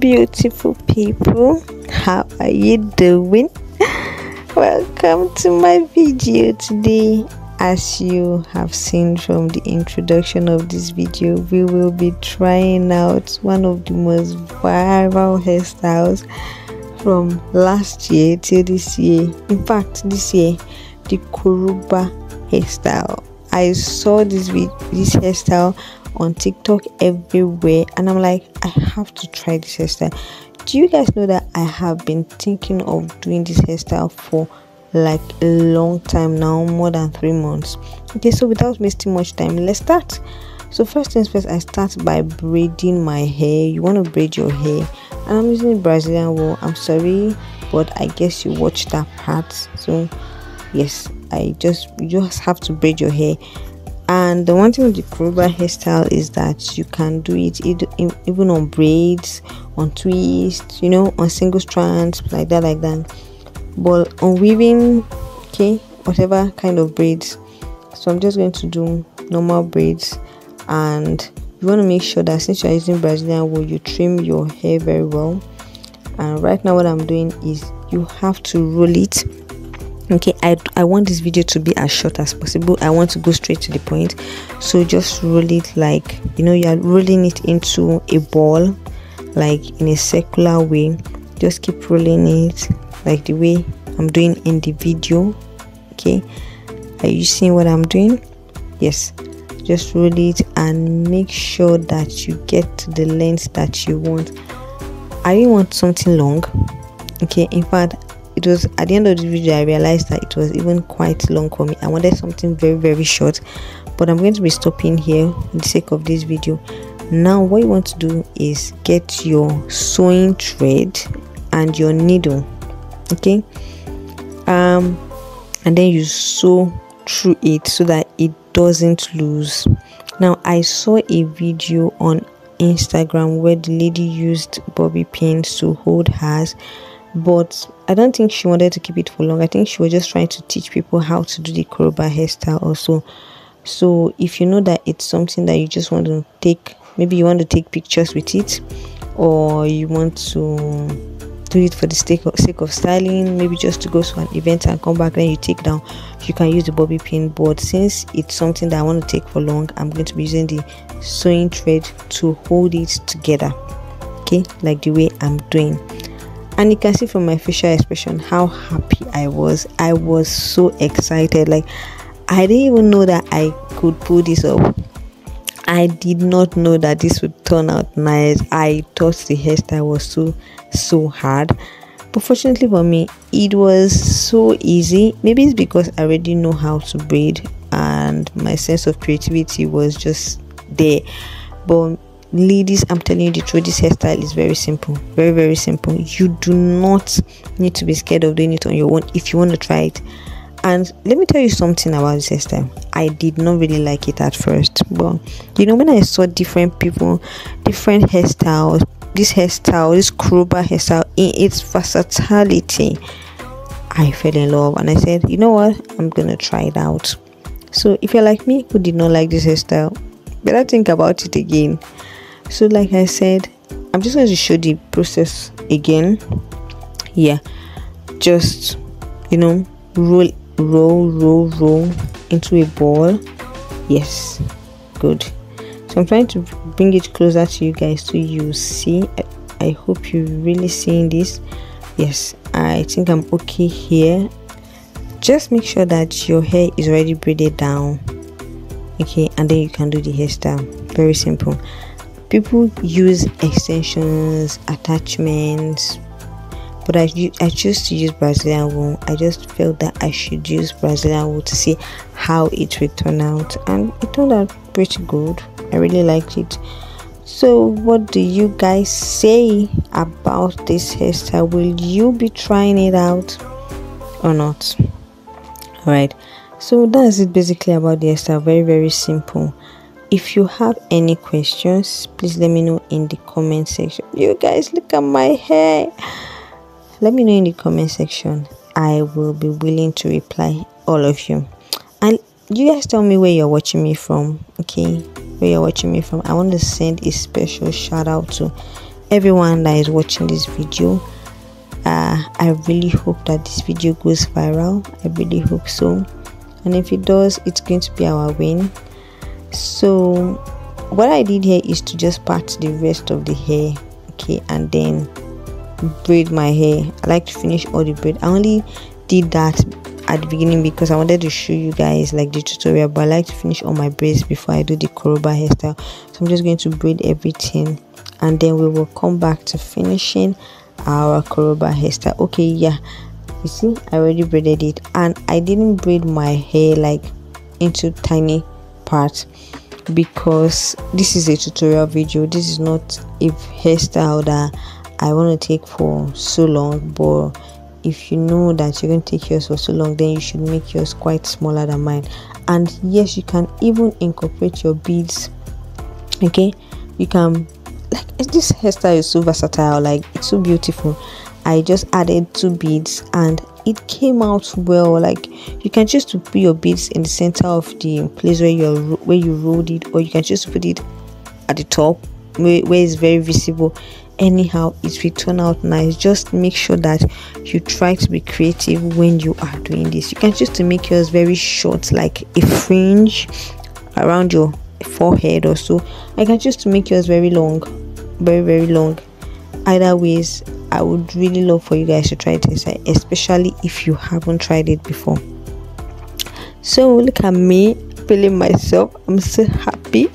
beautiful people, how are you doing? Welcome to my video today. As you have seen from the introduction of this video, we will be trying out one of the most viral hairstyles from last year till this year. In fact, this year, the Koroba hairstyle. I saw this hairstyle on TikTok everywhere, and I'm like, I have to try this hairstyle. Do you guys know that I have been thinking of doing this hairstyle for like a long time now, more than 3 months? Okay, so without wasting much time, let's start. So first things first, I start by braiding my hair. You want to braid your hair, and I'm using Brazilian wool. I'm sorry, but I guess you watched that part. So yes, you just have to braid your hair. And the one thing with the Koroba hairstyle is that you can do it even on braids, on twists, on single strands, like that. But on weaving, okay, whatever kind of braids. So I'm just going to do normal braids, and you want to make sure that since you're using Brazilian wool, you trim your hair very well. And right now what I'm doing is you have to roll it. Okay, I want this video to be as short as possible. I want to go straight to the point, so just roll it like you're rolling it into a ball, like in a circular way. Just keep rolling it like the way I'm doing in the video. Okay, are you seeing what I'm doing? Yes, just roll it and make sure that you get to the length that you want. I didn't want something long. Okay, in fact, it was at the end of the video I realized that it was even quite long for me. I wanted something very, very short, but I'm going to be stopping here for the sake of this video. Now what you want to do is get your sewing thread and your needle, okay, and then you sew through it so that it doesn't lose. Now I saw a video on Instagram where the lady used bobby pins to hold hers, but I don't think she wanted to keep it for long. I think she was just trying to teach people how to do the Koroba hairstyle also. So if you know that it's something that you just want to take, maybe you want to take pictures with it, or you want to do it for the sake of styling, maybe just to go to an event and come back, then you take down, you can use the bobby pin. But since it's something that I want to take for long, I'm going to be using the sewing thread to hold it together, okay, like the way I'm doing. And you can see from my facial expression how happy I was. I was so excited. Like, I didn't even know that I could pull this off. I did not know that this would turn out nice. I thought the hairstyle was so hard, but fortunately for me, it was so easy. Maybe it's because I already know how to braid and my sense of creativity was just there. But ladies, I'm telling you the truth, this hairstyle is very simple, very, very simple. You do not need to be scared of doing it on your own if you want to try it. And let me tell you something about this hairstyle. I did not really like it at first, but when I saw different people, different hairstyles, this Koroba hairstyle in its versatility, I fell in love, and I said, you know what, I'm gonna try it out. So if you're like me who did not like this hairstyle, better think about it again. So like I said, I'm just going to show the process again. Yeah, just roll into a ball. Yes, good. So I'm trying to bring it closer to you guys so you see. I hope you're really seeing this. Yes, I think I'm okay here. Just make sure that your hair is already braided down, okay, and then you can do the hairstyle. Very simple. People use extensions, attachments, but I choose to use Brazilian wool. I just felt that I should use Brazilian wool to see how it would turn out, and it turned out pretty good. I really liked it. So what do you guys say about this hairstyle? Will you be trying it out or not? Alright, so that's it basically about the hairstyle. Very, very simple. If you have any questions, please let me know in the comment section. You guys, look at my hair. Let me know in the comment section. I will be willing to reply all of you. And you guys tell me where you're watching me from, okay? Where you're watching me from. I want to send a special shout out to everyone that is watching this video. I really hope that this video goes viral. I really hope so, and if it does, it's going to be our win. So what I did here is to just part the rest of the hair, okay, and then braid my hair. I like to finish all the braid. I only did that at the beginning because I wanted to show you guys like the tutorial, but I like to finish all my braids before I do the Koroba hairstyle. So I'm just going to braid everything, and then we will come back to finishing our Koroba hairstyle. Okay, yeah, you see, I already braided it, and I didn't braid my hair like into tiny parts because this is a tutorial video. This is not a hairstyle that I want to take for so long, but if you know that you're going to take yours for so long, then you should make yours quite smaller than mine. And yes, you can even incorporate your beads, okay? You can, like, this hairstyle is so versatile, like it's so beautiful. I just added 2 beads and it came out well. Like, you can choose to put your beads in the center of the place where you rolled it, or you can choose to put it at the top where it's very visible. Anyhow, it will turn out nice. Just make sure that you try to be creative when you are doing this. You can choose to make yours very short, like a fringe around your forehead or so. I can choose to make yours very long, very long. Either ways, I would really love for you guys to try it inside, especially if you haven't tried it before. So look at me feeling myself. I'm so happy.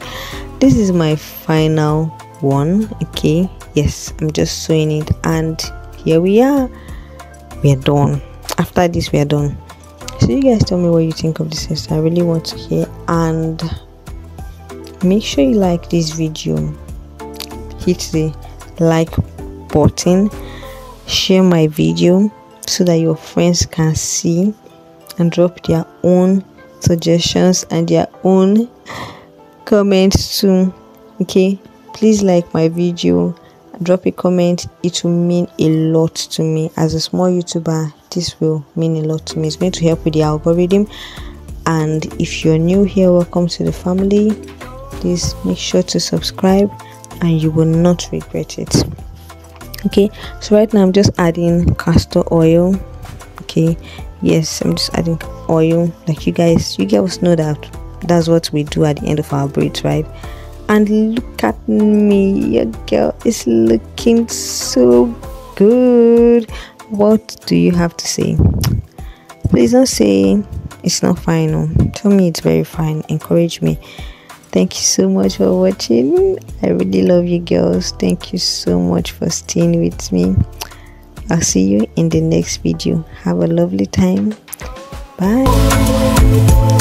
This is my final one, okay? Yes, I'm just sewing it, and here we are. We are done. After this, we are done. So you guys tell me what you think of this hairstyle. I really want to hear, and make sure you like this video. Hit the like button, share my video so that your friends can see and drop their own suggestions and their own comments too. Okay, please like my video, drop a comment. It will mean a lot to me as a small YouTuber. This will mean a lot to me. It's going to help with the algorithm. And if you're new here, welcome to the family. Please make sure to subscribe and you will not regret it. Okay, so right now I'm just adding castor oil. Okay, yes, I'm just adding oil. Like you girls know that that's what we do at the end of our braids, right? And look at me, your girl is looking so good. What do you have to say? Please don't say it's not fine. No, tell me it's very fine. Encourage me. Thank you so much for watching. I really love you girls. Thank you so much for staying with me. I'll see you in the next video. Have a lovely time. Bye.